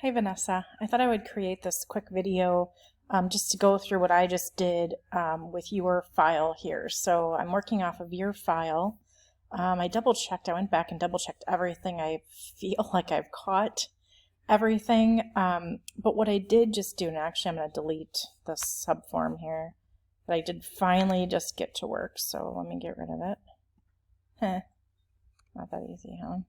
Hey Vanessa, I thought I would create this quick video just to go through what I just did with your file here. So I'm working off of your file. I double checked, I went back and double checked everything. I feel like I've caught everything. But what I did just do, and actually I'm going to delete the subform here, but I did finally just get to work. So let me get rid of it. Heh, not that easy, huh?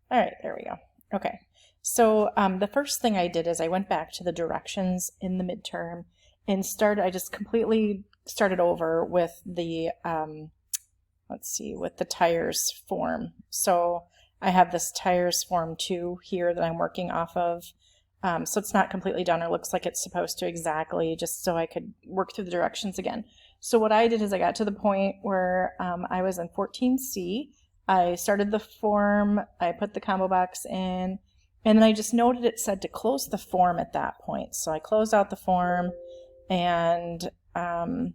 All right, there we go. Okay, so the first thing I did is I went back to the directions in the midterm and I just completely started over with the, let's see, with the tires form. So I have this tires form 2 here that I'm working off of. So it's not completely done or looks like it's supposed to exactly, just so I could work through the directions again. So what I did is I got to the point where I was in 14C. I started the form, I put the combo box in, and then I just noted it said to close the form at that point. So I closed out the form, and then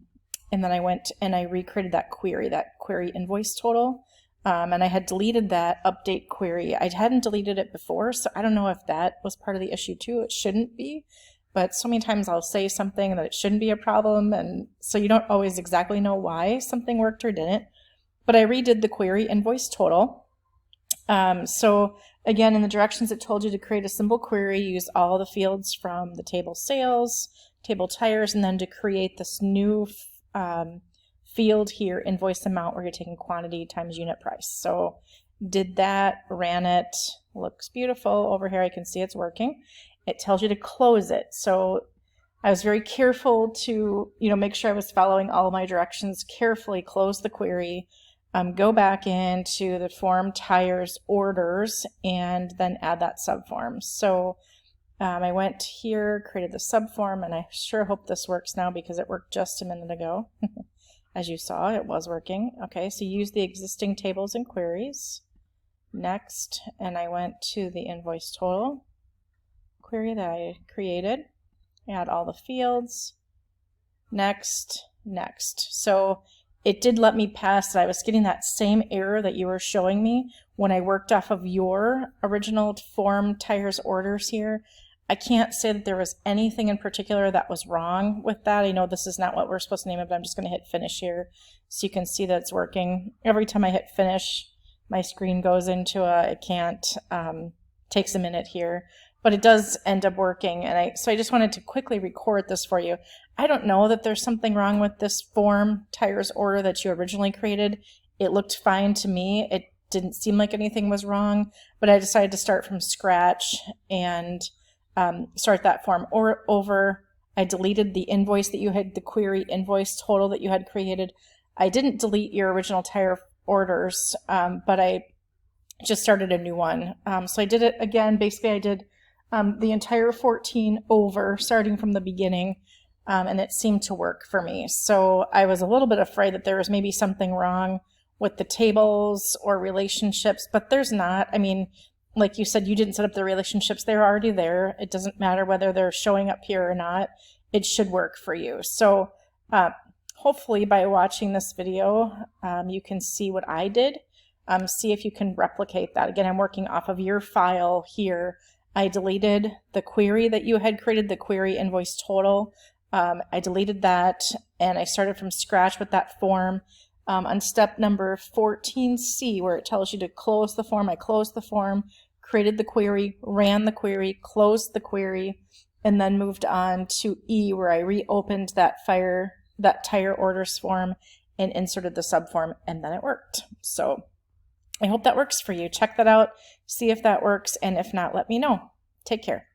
I went and I recreated that query invoice total. And I had deleted that update query. I hadn't deleted it before, so I don't know if that was part of the issue too. It shouldn't be, but so many times I'll say something that it shouldn't be a problem, and so you don't always exactly know why something worked or didn't. But I redid the query invoice total. So again, in the directions it told you to create a simple query, use all the fields from the table sales, table tires, and then to create this new field here, invoice amount, where you're taking quantity times unit price. So did that, ran it, looks beautiful. Over here I can see it's working. It tells you to close it. So I was very careful to, make sure I was following all my directions carefully, close the query, go back into the form tires orders, and then add that subform. So I went here, created the subform, and I sure hope this works now because it worked just a minute ago. As you saw, it was working. Okay, so use the existing tables and queries. Next, and I went to the invoice total query that I created. Add all the fields. Next. So it did let me pass it. I was getting that same error that you were showing me when I worked off of your original form tires orders here. I can't say that there was anything in particular that was wrong with that. I know this is not what we're supposed to name it, but I'm just going to hit finish here so you can see that it's working. Every time I hit finish, my screen goes into it can't, takes a minute here, but it does end up working. And so I just wanted to quickly record this for you. I don't know that there's something wrong with this form tires order that you originally created. It looked fine to me. It didn't seem like anything was wrong, but I decided to start from scratch and start that form over. I deleted the invoice that you had, the query invoice total that you had created. I didn't delete your original tire orders, but I just started a new one. So I did it again. Basically, I did the entire 14 over, starting from the beginning, and it seemed to work for me. So I was a little bit afraid that there was maybe something wrong with the tables or relationships, but there's not. I mean, like you said, you didn't set up the relationships. They're already there. It doesn't matter whether they're showing up here or not. It should work for you. So hopefully by watching this video, you can see what I did. See if you can replicate that. Again, I'm working off of your file here. I deleted the query that you had created, the query invoice total. I deleted that, and I started from scratch with that form. On step number 14C, where it tells you to close the form, I closed the form, created the query, ran the query, closed the query, and then moved on to E, where I reopened that tire orders form and inserted the subform, and then it worked. So I hope that works for you. Check that out, see if that works, and if not, let me know. Take care.